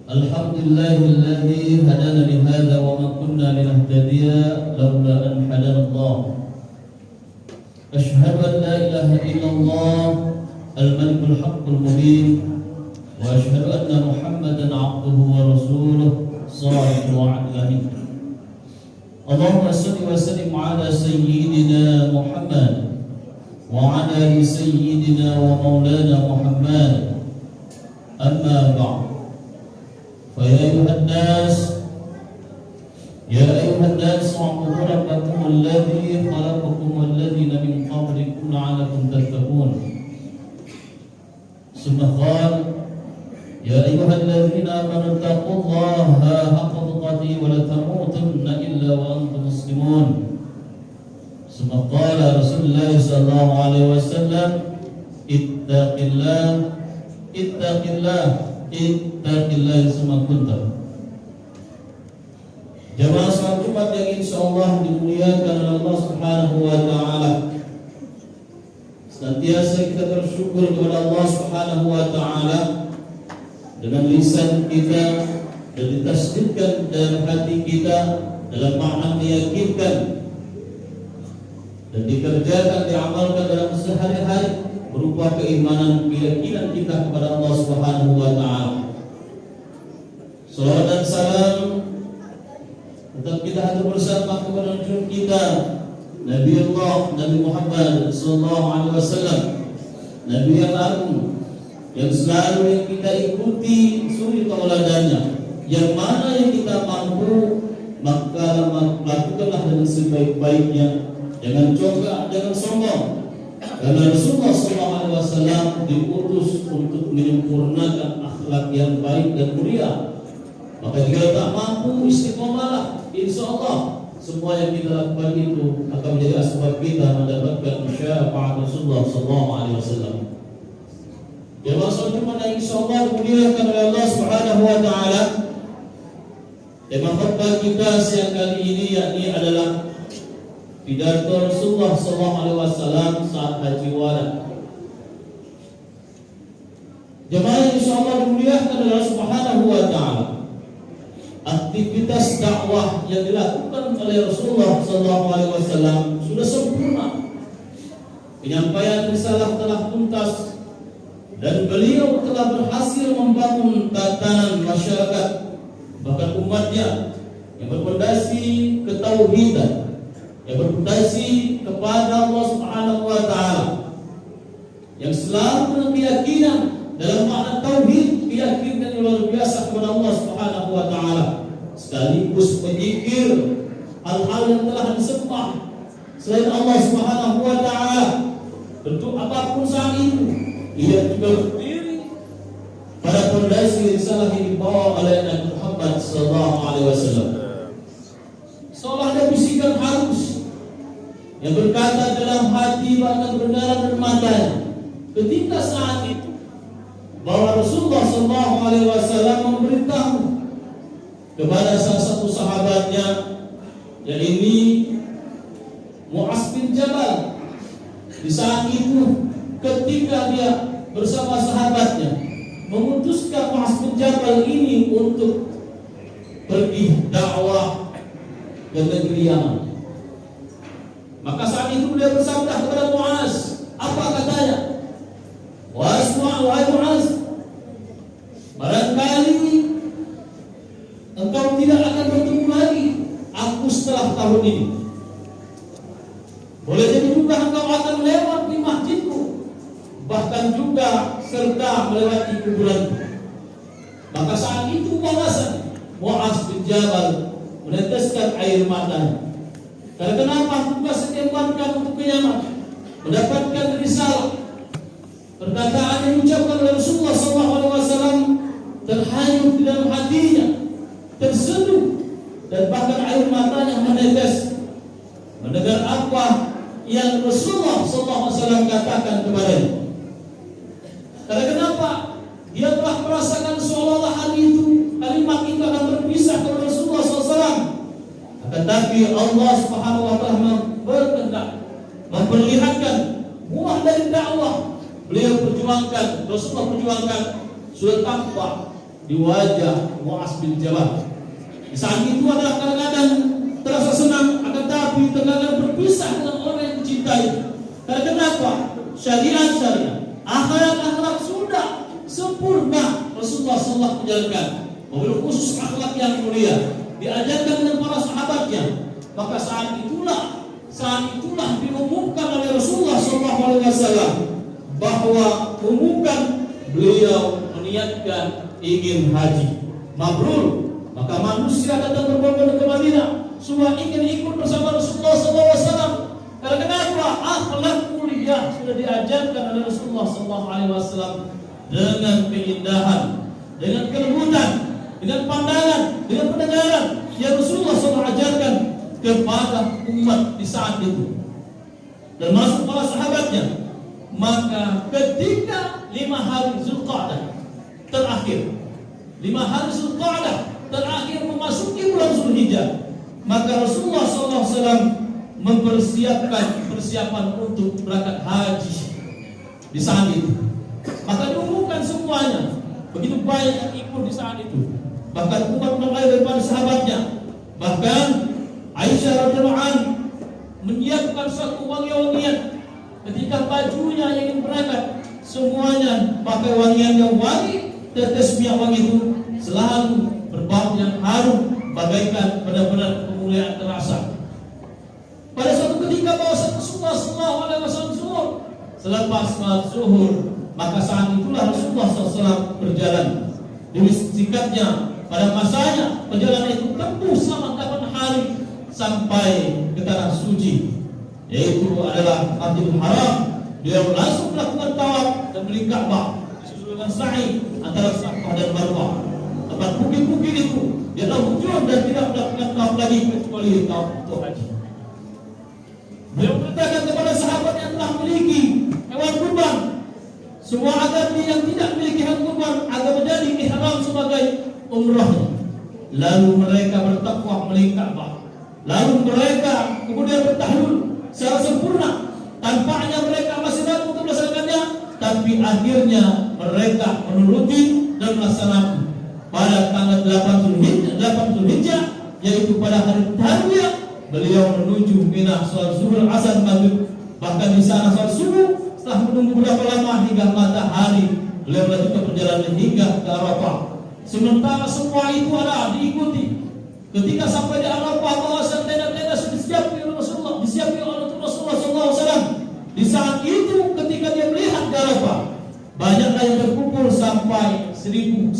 Alhamdulillahilladzi hadana li hadza wa ma kunna linahtadiya laula an hadana Allah. Asyhadu an la ilaha illallah al-malikul haqqul mubin wa asyhadu anna Muhammadan 'abduhu wa rasuluhu shalihu wa'adlah. Allahumma shalli wa sallim ala sayyidina Muhammad wa ala ali sayyidina wa maulana Muhammad. Amma ba'd. فيا أيها الناس اعبدوا ربكم الذي خلقكم والذين من قبلكم لعلكم تتقون. ثم قال يا أيها الذين آمنوا اتقوا الله حق تقاته ولا تموتن إلا وأنتم مسلمون. ثم قال رسول الله صلى الله عليه وسلم اتق الله summa kunta. Jamaah salat Jumat yang insyaallah dimuliakan oleh Allah Subhanahu wa taala. Senantiasa kita bersyukur kepada Allah Subhanahu wa taala dengan lisan kita dan ditasdidkan dalam hati kita dalam makna meyakinkan dan dikerjakan, diamalkan dalam sehari-hari berupa keimanan, keyakinan kita kepada Allah Subhanahu wa taala. Salawat dan salam tetap kita hatur bersama kepada junjungan kita Nabi Muhammad sallallahu alaihi wasallam, Nabi yang agung yang selalu yang kita ikuti suri tauladannya, yang mana yang kita mampu maka lakukanlah dengan sebaik-baiknya, jangan coba, jangan sombong. Karena Rasulullah SAW diutus untuk menyempurnakan akhlak yang baik dan mulia. Maka jika tak mampu, istiqomahlah. Insya Allah semua yang kita lakukan itu akan menjadi asbab kita mendapatkan syafaat Rasulullah SAW. Jemaah salat Jumat yang insya Allah dimuliakan oleh Allah Subhanahu wa taala. Tema khutbah kita siang kali ini yakni adalah pidato Rasulullah SAW saat haji wada. Jemaah yang insyaallah dimuliakan oleh Allah Subhanahu wa taala, aktivitas dakwah yang dilakukan oleh Rasulullah SAW sudah sempurna. Penyampaian risalah telah tuntas dan beliau telah berhasil membangun tatanan masyarakat bahkan umatnya yang berpondasi ketauhidan, yang berfondasi kepada Allah Subhanahu wa taala, yang selalu dengan keyakinan dalam makna tauhid, keyakinan yang luar biasa kepada Allah Subhanahu wa taala, sekaligus menyikir hal-hal yang telah disembah selain Allah Subhanahu wa taala. Bentuk apapun saat itu, ia juga berdiri pada fondasi risalah yang dibawa oleh Nabi Muhammad sallallahu alaihi wasallam. Seolah ada bisikan halus yang berkata dalam hati bahkan kebenaran dan matanya ketika saat itu bahwa Rasulullah SAW memberitahu kepada salah satu sahabatnya, yaitu Mu'adz bin Jabal. Di saat itu ketika dia bersama sahabatnya memutuskan Mu'adz bin Jabal ini untuk pergi dakwah ke negeri Yaman, maka saat itu beliau bersabda kepada Mu'adz, apa katanya? Wahai Mu'adz, barangkali engkau tidak akan bertemu lagi aku setelah tahun ini. Boleh jadi juga engkau akan melewati masjidku, bahkan juga serta melewati kuburanku. Maka saat itu balasan Mu'adz bin Jabal meneteskan air matanya. Karena kenapa tugas dikembangkan untuk ke Yaman, mendapatkan risalah. Perkataan yang diucapkan oleh Rasulullah SAW terhanyut di dalam hatinya, terseduh, dan bahkan air matanya menetes mendengar apa yang Rasulullah SAW katakan kepadanya. Karena kenapa? Dia telah merasakan seolah-olah kalimat itu akan berpisah kepada Rasulullah SAW. Tetapi Allah Subhanahu wa taala berkehendak memperlihatkan buah dari dakwah. Beliau berjuang perjuangkan sudah tampak di wajah Mu'adz bin Jabal. Di saat itu adalah kadang-kadang terasa senang, akan tapi terkadang berpisah dengan orang yang dicintai. Karena kenapa? Syariat, akhlak sudah sempurna Rasulullah SAW menjalankan. Mobil khusus akhlak yang mulia diajarkan dengan para sahabatnya. Maka saat itulah diumumkan oleh Rasulullah SAW bahwa beliau meniatkan ingin haji mabrur. Maka manusia datang berbondong-bondong ke Madinah, semua ingin ikut bersama Rasulullah SAW. Karena kenapa? Akhlak mulia sudah diajarkan oleh Rasulullah SAW dengan keindahan, dengan kelembutan, dengan pandangan, dengan pendengaran yang Rasulullah SAW ajarkan kepada umat di saat itu, termasuk para sahabatnya. Maka ketika 5 hari Zulqa'dah terakhir memasuki bulan Zulhijjah, maka Rasulullah SAW mempersiapkan untuk berangkat haji di saat itu. Maka diumumkan semuanya, begitu banyak yang ikut di saat itu. Bahkan umat lain daripada sahabatnya, bahkan Aisyah radhiyallahu anha menyiapkan suatu wangi-wangian. Ketika bajunya yang ingin berangkat, semuanya pakai wangian yang wangi, tetes minyak wangi itu selalu berbau yang harum, bagaikan benar-benar kemuliaan terasa. Pada suatu ketika bahwasanya Rasulullah SAW zuhur, selepas salat zuhur, maka saat itulah Rasulullah SAW berjalan. Demi singkatnya, pada masanya perjalanan itu tempuh selama 8 hari sampai ke tanah suci, yaitu adalah Masjidil Haram. Dia langsung melakukan tawaf dan beli Ka'bah, disusul dengan sa'i antara Safah dan Marwah. Tempat bukit-bukit itu dia tahu hujung dan tidak melakukan tawaf lagi kecuali tawaf untuk haji. Beliau berkatakan kepada sahabat yang telah memiliki hewan kurban, semua agar yang tidak memiliki hewan kurban agar menjadi ihram sebagai umrahnya. Lalu mereka bertakwa melihat Ka'bah. Lalu mereka kemudian bertahlul secara sempurna. Tampaknya mereka masih ragu untuk melaksanakannya, tapi akhirnya mereka menuruti dan melaksanakan. Pada tanggal 8 Zulhijjah, yaitu pada hari Tarwiyah, beliau menuju Mina, sholat zuhur, asar, maghrib. Bahkan di sana sholat subuh. Setelah menunggu berapa lama hingga matahari, beliau melanjutkan perjalanan hingga ke Arafah. Sementara semua itu ada diikuti. Ketika sampai di Arafah, bahwasanya tenda-tenda sudah disiapkan oleh Rasulullah, SAW. Di saat itu, ketika dia melihat di Arafah, banyaklah yang berkumpul sampai 1.124.000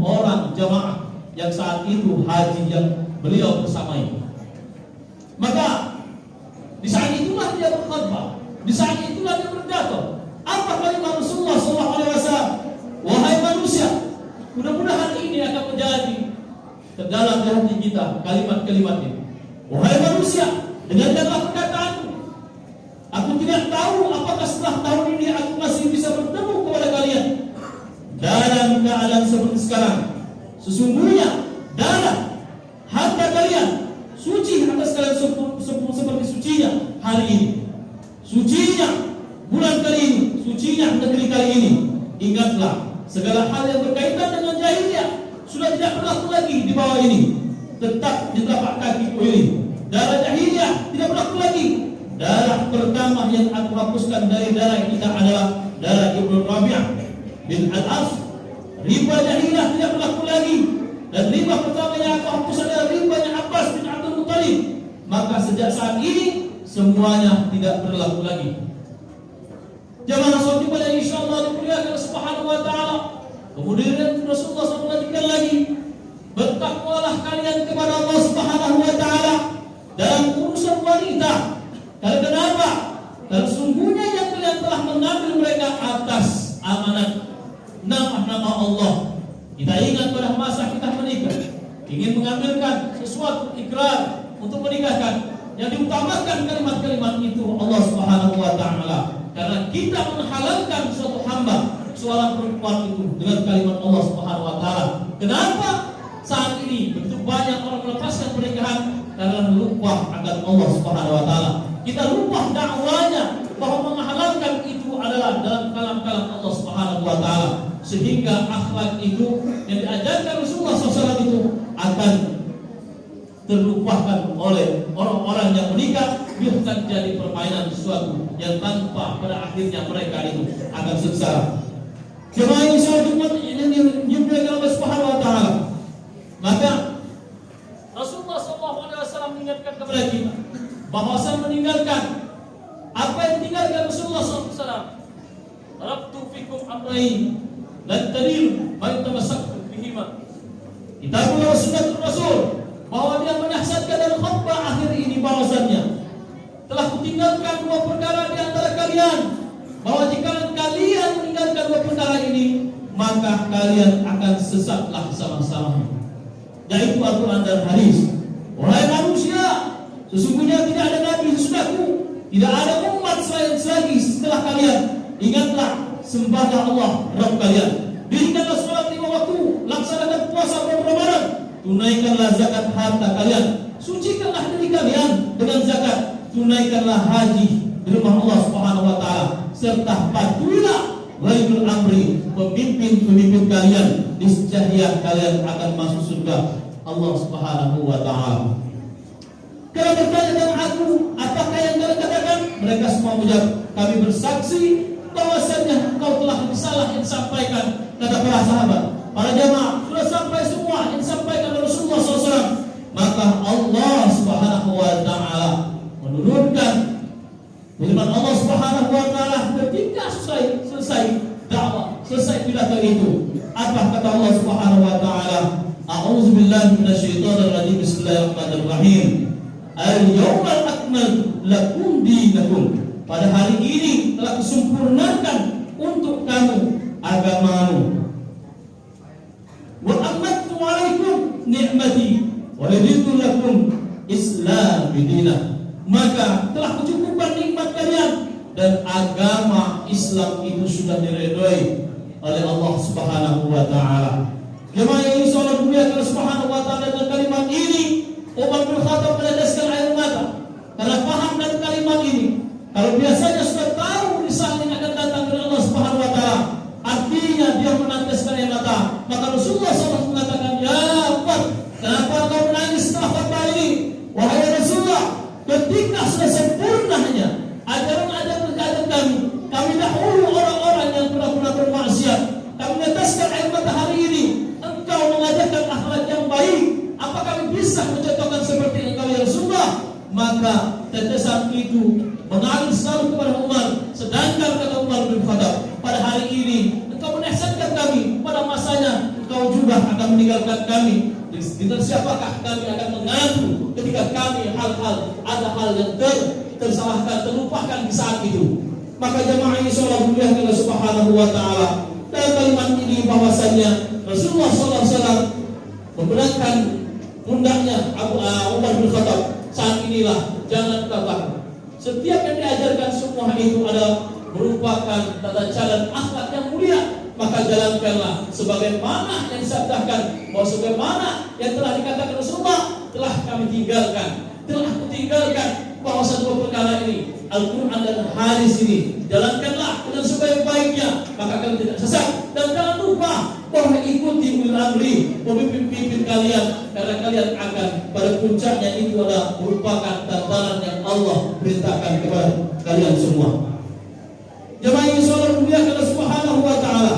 orang jamaah yang saat itu haji yang beliau bersamai. Maka di saat itulah dia berkhutbah, di saat itulah dia berdakwah. Apa kalimat Rasulullah SAW? Wahai manusia, mudah-mudahan ini akan menjadi terdalam di hati kita kalimat-kalimat ini. Wahai manusia, dengarkanlah perkataanku. Aku tidak tahu apakah setelah tahun ini aku masih bisa bertemu kepada kalian dalam keadaan seperti sekarang. Sesungguhnya darah harta kalian suci atas kalian seperti sucinya hari ini, sucinya bulan kali ini, sucinya negeri kali ini. Ingatlah, segala hal yang berkaitan dengan jahiliyah sudah tidak berlaku lagi di bawah ini, tetap di tapak kakiku ini. Darah jahiliyah tidak berlaku lagi. Darah pertama yang aku hapuskan dari darah kita adalah darah Ibnu Rabi'ah bin Al-As. Riba jahiliyah tidak berlaku lagi. Dan riba pertama yang aku hapus adalah ribanya Abbas bin Abdul Muttalib. Maka sejak saat ini semuanya tidak berlaku lagi. Jamaah sholat Jumat yang insyaallah dimuliakan Subhanahu wa taala. Kemudian Rasulullah SAW melanjutkan lagi, bertakwalah kalian kepada Allah Subhanahu wa taala dalam urusan wanita. Karena kenapa? Karena sungguhnya yang kalian telah mengambil mereka atas amanat nama-nama Allah. Kita ingat pada masa kita menikah, ingin mengambilkan sesuatu ikrar untuk menikahkan, yang diutamakan kalimat-kalimat itu Allah Subhanahu wa taala. Karena kita menghalalkan suatu hamba, seorang perempuan itu dengan kalimat Allah Subhanahu wa taala. Kenapa saat ini begitu banyak orang melepaskan pernikahan? Karena lupa akan Allah Subhanahu wa taala. Kita lupa dakwanya bahwa menghalalkan itu adalah dalam kalam-kalam Allah Subhanahu wa taala, sehingga akhlak itu yang diajarkan Rasulullah SAW itu akan terlupakan oleh orang-orang yang menikah, bahkan jadi permainan sesuatu yang tanpa pada akhirnya mereka itu akan sengsara. Jemaah yang dimuliakan Allah Subhanahu wa taala, maka Rasulullah SAW mengingatkan kepada kita bahwasanya meninggalkan apa yang ditinggalkan Rasulullah SAW. Taraktu fikum amrayn lan tadillu ma tamassaktum bihima. Kitabullah wa sunnatur Rasul, bahwa dia menasihatkan dalam khutbah akhir ini bahwasannya telah kutinggalkan dua perkara di antara kalian, bahwa jika kalian meninggalkan dua perkara ini maka kalian akan sesatlah sama-sama, yaitu Al-Quran dan hadis. Wahai manusia, sesungguhnya tidak ada nabi sesudahku, tidak ada umat lagi setelah kalian. Ingatlah, sembahlah Allah Rabb kalian, dirikanlah salat 5 waktu, laksanakan puasa bulan Ramadan, tunaikanlah zakat harta kalian, sucikanlah diri kalian dengan zakat, tunaikanlah haji di rumah Allah Subhanahu wa taala, serta patuhilah waliyul amri, pemimpin-pemimpin kalian, niscaya kalian akan masuk surga Allah Subhanahu wa taala. Kalau bertanya dengan aku, apakah yang kalian katakan? Mereka semua menjawab, kami bersaksi bahwasanya engkau telah salah yang disampaikan. Kata para sahabat, para jamaah, sudah sampai semua yang disampaikan oleh Rasulullah SAW. Maka Allah Subhanahu wa taala menurunkan firman Allah Subhanahu wa taala ketika selesai dakwah, selesai pidato itu. Apa kata Allah Subhanahu wa taala? A'udzu billahi minasyaitonir rajim. Bismillahirrahmanirrahim. Al-yawma akmaltu lakum dinakum. Pada hari ini telah kusempurnakan untuk kamu agamamu. Wa amattu alaikum ni'mati wa raditu lakum Islam dinan. Maka telah kucukupkan nikmat kalian dan agama Islam itu sudah diridhoi oleh Allah Subhanahu wa taala. Jemaah yang insyaallah dimuliakan Subhanahu wa taala, dengan kalimat ini Umar bin Khattab meneteskan air mata karena paham dan kalimat ini. Kalau biasanya sudah tahu risalah yang akan datang dari Allah Subhanahu wa taala, artinya dia meneteskan air mata. Maka Rasulullah SAW mengatakan, ya Umar, kenapa kau menangis setelah khutbah ini? Wahai Rasulullah, ketika sudah sempurnanya ajaran-ajaran kami dahulu orang-orang yang pernah bermaksiat, kami meneteskan air mata hari ini. Engkau mengajarkan akhlak yang baik, apa kami bisa mencontohkan seperti engkau ya Rasulullah? Maka tetesan itu mengalir selalu kepada Umar. Sedangkan kata Umar bin Khattab, pada hari ini engkau menasihatkan kami, pada masanya engkau juga akan meninggalkan kami. Dengan siapakah kami akan mengaku ketika kami ada hal yang tersalahkan, terlupakan di saat itu? Maka jemaah ini sholat muliakan Allah Subhanahu wa taala. Dalam kalimat ini bahwasanya Rasulullah SAW membenarkan pundaknya Umar bin Khattab. Saat inilah jangan takut. Setiap yang diajarkan semua itu adalah merupakan tata cara akhlak yang mulia. Maka jalankanlah sebagaimana yang disabdakan, bahwa sebagaimana yang telah dikatakan Rasulullah, telah kami tinggalkan, telah kutinggalkan bahwasanya dua perkara ini, Al-Quran dan hadis ini. Jalankanlah dengan sebaik-baiknya, maka kalian tidak sesat. Dan jangan lupa bahwa ikuti ulil amri, pemimpin kalian, karena kalian akan pada puncaknya itu adalah merupakan tatanan yang Allah perintahkan kepada kalian semua. Jemaah yang sholat muliakan Allah Subhanahu wa taala,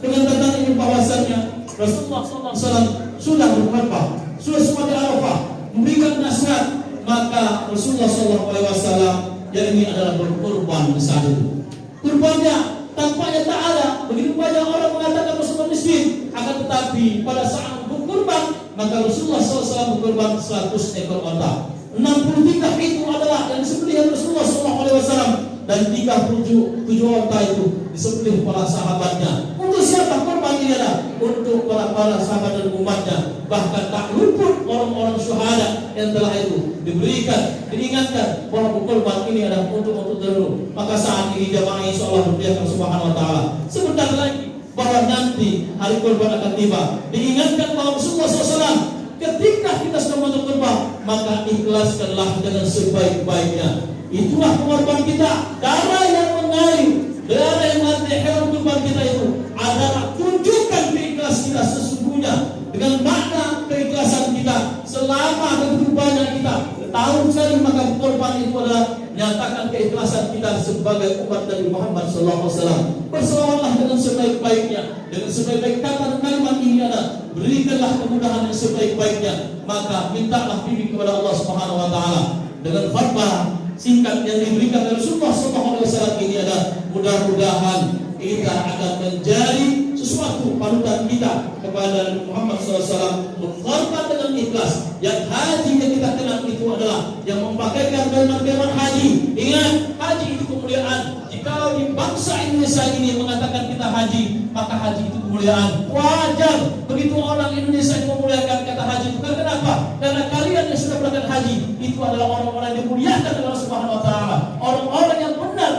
dengan tatanan ini bahwasannya Rasulullah SAW sudah berkhutbah, sudah semua di Arafah memberikan nasihat. Maka Rasulullah SAW yang ini adalah berkorban besar itu. Kurbannya tampaknya tak ada. Begitu banyak orang mengatakan Rasulullah miskin, akan tetapi pada saat berkorban, maka Rasulullah SAW berkorban 100 ekor onta. 63 itu adalah yang disembelih Rasulullah SAW, dan 37 onta itu disembelih para sahabatnya. Untuk siapa korban ini adalah? Untuk para sahabat dan umatnya. Bahkan tak luput orang-orang syuhada yang telah itu diberikan, diingatkan bahwa korban ini adalah untuk dulu. Maka saat ini jamaah insyaallah berbiasa Subhanahu wa taala, sebentar lagi bahwa nanti hari korban akan tiba. Diingatkan bahwa Rasulullah SAW ketika kita sedang mau korban, maka ikhlaskanlah dengan sebaik-baiknya. Itulah pengorbanan kita, darah yang mengalir Dan yang mengerti hewan kurban kita itu adalah tunjukkan keikhlasan kita sesungguhnya dengan makna keikhlasan kita selama kehidupannya kita tahun sekali, maka kurban itu adalah nyatakan keikhlasan kita sebagai umat Nabi Muhammad SAW. Berselawatlah dengan sebaik-baiknya, dengan sebaik-baik kata dan kalimat ini adalah berikanlah kemudahan yang sebaik-baiknya. Maka mintalah bimbing kepada Allah Subhanahu Wa Taala dengan khutbah singkat yang diberikan oleh Rasulullah SAW ini adalah mudah-mudahan kita akan menjadi sesuatu panutan kita kepada Nabi Muhammad SAW, mengkorban dengan ikhlas. Yang haji yang kita kenal itu adalah yang memakaikan kalimat-kalimat haji. Ingat, haji itu kemuliaan. Jika di bangsa Indonesia ini mengatakan kita haji, maka haji itu kemuliaan. Wajar begitu orang Indonesia yang memuliakan kata haji. Bukan kenapa? Karena kalian yang sudah melakukan haji itu adalah orang-orang yang dimuliakan oleh Allah Subhanahu Wa Taala, orang-orang yang benar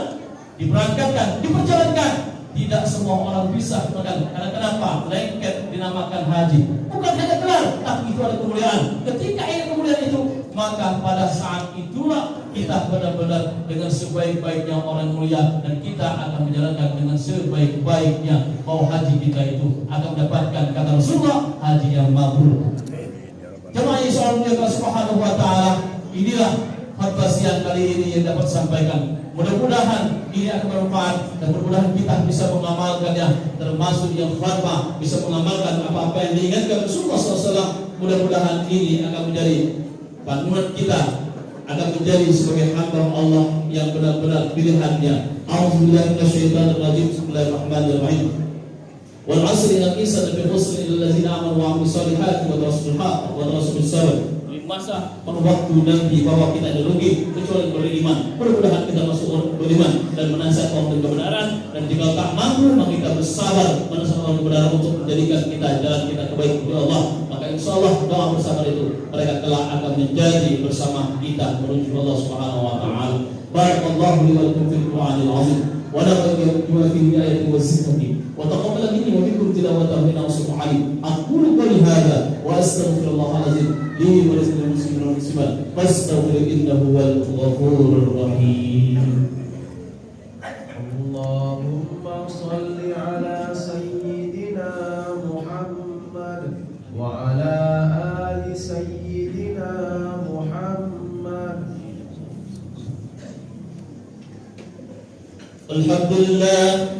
diberangkatkan, diperjalankan. Tidak semua orang bisa melakukan. Karena kenapa? Lengket dinamakan haji. Bukan hanya gelar, tapi itu ada kemuliaan. Ketika ini kemuliaan itu, maka pada saat itulah kita benar-benar dengan sebaik-baiknya orang mulia, dan kita akan menjalankan dengan sebaik-baiknya bahwa haji kita itu akan mendapatkan kata Rasulullah, haji yang mabrur. Jemaah yang Allah Subhanahu Wa Taala, inilah khutbah siang kali ini yang dapat sampaikan. Mudah-mudahan ini akan bermanfaat dan mudah-mudahan kita bisa mengamalkannya, termasuk yang khutbah bisa mengamalkan apa-apa yang diingatkan Rasulullah SAW. Mudah-mudahan ini akan menjadi panutan kita, akan menjadi sebagai hamba Allah yang benar-benar pilihannya. A'udzubillahi minasyaitonir rajim. Bismillahirrahmanirrahim. Wal 'asri innal insana lafi khusr illa allazina amanu wa 'amilus solihati wa tawassaw bil haqq wa tawassaw bis sabr. Masa waktu nanti bahwa kita dirugi kecuali beriman. Mudah-mudahan kita masuk orang beriman dan menasihat orang dengan kebenaran, dan jika tak mampu maka kita bersabar menasihat orang kebenaran untuk menjadikan kita jalan kita kebaikan kepada Allah. Maka insya Allah doa bersabar itu mereka kelak akan menjadi bersama kita menuju Allah Subhanahu Wa Taala. Barakallahu li wa lakum fil Qur'anil azim wa nafa'ani bima fihi ayati wa zikri wa taqabbal minni wa minkum tilawatahu innahu sami'un 'alim. Aqulu qawli hadha wa astaghfirullahal azim li wa lakum muslimin muslimat fastaghfiru innahu wal ghafurur rahim. Allahumma shalli ala sayyidina Muhammad wa ala ali sayyidina Muhammad. Alhamdulillah.